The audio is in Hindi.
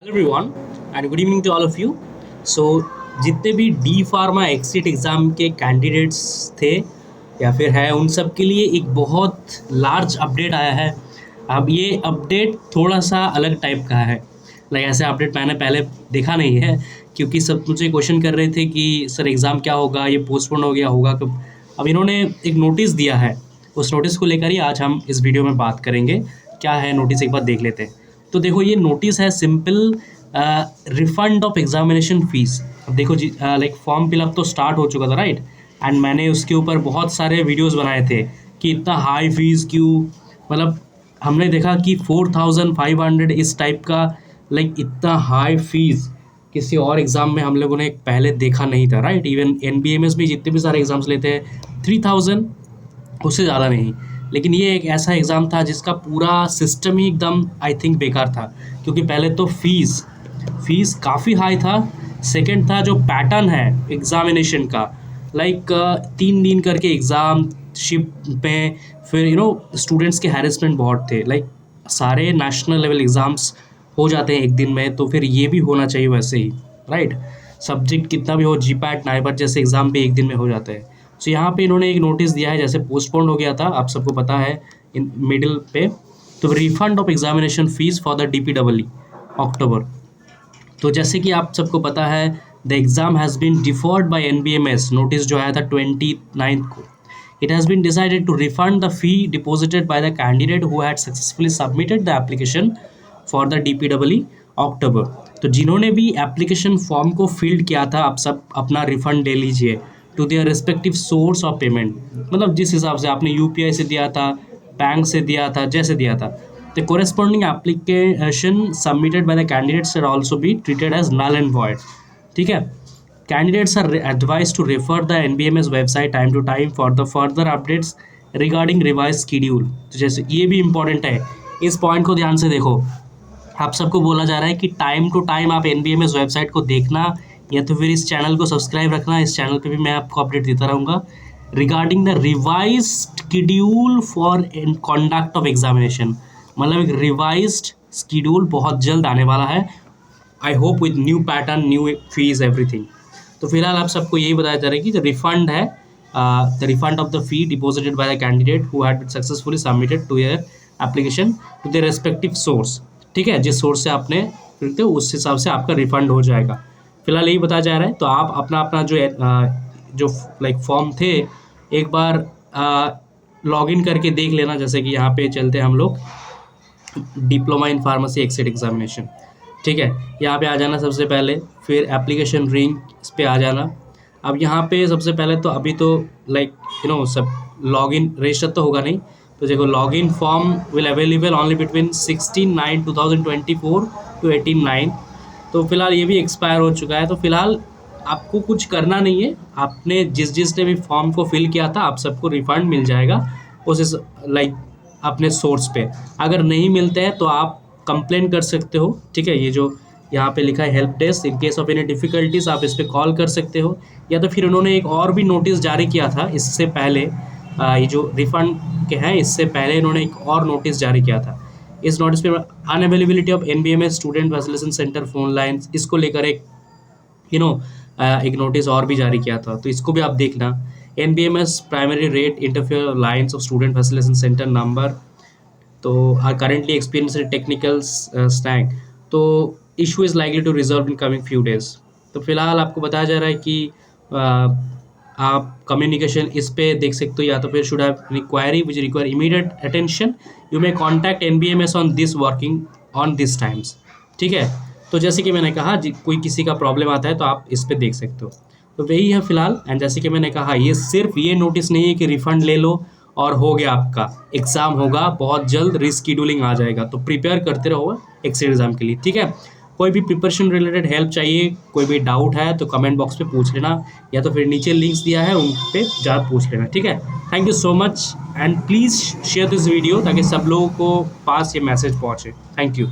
Hello everyone and good evening to all of you. So जितने भी डी फार्मा एक्सिट एग्ज़ाम के कैंडिडेट्स थे या फिर है उन सब के लिए एक बहुत लार्ज अपडेट आया है। अब ये अपडेट थोड़ा सा अलग टाइप का है। ऐसे अपडेट मैंने पहले देखा नहीं है, क्योंकि सब मुझे क्वेश्चन कर रहे थे कि सर एग्ज़ाम क्या होगा, ये पोस्टपोन हो गया होगा कब। अब इन्होंने एक नोटिस दिया है, उस नोटिस को लेकर ही आज हम इस वीडियो में बात करेंगे। क्या है नोटिस, एक बार देख लेते हैं। तो देखो, ये नोटिस है simple refund of examination fees. अब देखो जी, फॉर्म फिलअप तो स्टार्ट हो चुका था, राइट। एंड मैंने उसके ऊपर बहुत सारे वीडियोस बनाए थे कि इतना हाई फीस क्यों। मतलब हमने देखा कि 4500 इस टाइप का, इतना हाई फीस किसी और एग्ज़ाम में हम लोगों ने पहले देखा नहीं था, राइट। इवन NBMS भी जितने भी सारे एग्ज़ाम्स लेते हैं 3000, उससे ज़्यादा नहीं। लेकिन ये एक ऐसा एग्ज़ाम था जिसका पूरा सिस्टम ही एकदम आई थिंक बेकार था, क्योंकि पहले तो फ़ीस काफ़ी हाई था। सेकंड था जो पैटर्न है एग्ज़ामिनेशन का, 3 दिन करके एग्ज़ाम शिफ्ट में, फिर स्टूडेंट्स के हैरेसमेंट बहुत थे। सारे नेशनल लेवल एग्ज़ाम्स हो जाते हैं एक दिन में, तो फिर ये भी होना चाहिए वैसे ही, राइट। सब्जेक्ट कितना भी हो, GPAT NIPAT जैसे एग्ज़ाम भी एक दिन में हो जाते हैं। सो यहाँ पे इन्होंने एक नोटिस दिया है, जैसे पोस्टपोन हो गया था, आप सबको पता है, इन मिडिल पे। तो refund of examination fees for the DPEE October. तो जैसे कि आप सबको पता है, the exam has been deferred by NBMS। Notice जो आया था 29 को। It has been decided to refund the fee deposited by the candidate who had successfully submitted the application for the DPEE October. तो जिन्होंने भी एप्लीकेशन फॉर्म को फिल्ड किया था, आप सब अपना रिफंड ले लीजिए to their respective source of payment. मतलब जिस हिसाब से आपने UPI से दिया था, बैंक से दिया था, जैसे दिया था, the corresponding application submitted by the candidates shall also be treated as null and void। ठीक है। Candidates are advised to refer the NBMS website time to time for the further updates regarding revised schedule। तो जैसे ये भी इम्पोर्टेंट है, इस पॉइंट को ध्यान से देखो। आप सबको बोला जा रहा है कि टाइम टू टाइम आप NBMS वेबसाइट को देखना, या तो फिर इस चैनल को सब्सक्राइब रखना। इस चैनल पे भी मैं आपको अपडेट देता रहूँगा regarding the revised schedule for conduct of examination. मतलब एक रिवाइज्ड शेड्यूल बहुत जल्द आने वाला है, I hope with new pattern, new fees, everything. तो फिलहाल आप सबको यही बताया जा रहा है कि जो रिफंड है, the refund of the fee deposited by the candidate who had successfully submitted to their application to their respective source. ठीक है, जिस सोर्स से आपने फिरते हो उस हिसाब से आपका रिफंड हो जाएगा। फिलहाल यही बताया जा रहा है। तो आप अपना जो फॉर्म थे, एक बार लॉगिन करके देख लेना। जैसे कि यहाँ पे चलते हैं हम लोग, diploma in pharmacy exit examination. ठीक है, यहाँ पे आ जाना सबसे पहले, फिर एप्लीकेशन रिंग, इस पर आ जाना। अब यहाँ पे सबसे पहले तो अभी तो सब लॉगिन रजिस्टर तो होगा नहीं। तो देखो, login form will available only between 16/9/2024 to 18/9। तो फिलहाल ये भी एक्सपायर हो चुका है। तो फिलहाल आपको कुछ करना नहीं है, आपने जिसने भी फॉर्म को फिल किया था, आप सबको रिफंड मिल जाएगा उस अपने सोर्स पे। अगर नहीं मिलते हैं तो आप कंप्लेन कर सकते हो। ठीक है, ये जो यहाँ पे लिखा है help desk, in case of any difficulties आप इस पर कॉल कर सकते हो। या तो फिर उन्होंने एक और भी नोटिस जारी किया था इससे पहले, ये जो रिफंड के हैं, इससे पहले इन्होंने एक और नोटिस जारी किया था। इस नोटिस पे unavailability of NBMS student facilitation centre phone lines, इसको लेकर एक एक नोटिस और भी जारी किया था। तो इसको भी आप देखना। NBMS primary rate interfere lines of student facilitation centre number, तो are currently experience technical snag. तो issue is likely to resolve in coming few days. तो फिलहाल आपको बताया जा रहा है कि आप कम्युनिकेशन इस पे देख सकते हो, या तो फिर should have inquiry which require immediate attention, you may contact NBMS on this working on this times. ठीक है, तो जैसे कि मैंने कहा, कोई किसी का प्रॉब्लम आता है तो आप इस पे देख सकते हो। तो वही है फिलहाल। एंड जैसे कि मैंने कहा, ये सिर्फ ये नोटिस नहीं है कि रिफंड ले लो और हो गया, आपका एग्ज़ाम होगा बहुत जल्द, रिस्कीड्यूलिंग आ जाएगा। तो प्रिपेयर करते रहो एक्सिट एग्ज़ाम के लिए। ठीक है, कोई भी प्रिपरेशन रिलेटेड हेल्प चाहिए, कोई भी डाउट है तो कमेंट बॉक्स पे पूछ लेना, या तो फिर नीचे लिंक्स दिया है उन पे जा पूछ लेना। ठीक है, thank you so much and please share this video ताकि सब लोगों को पास ये मैसेज पहुँचे। Thank you.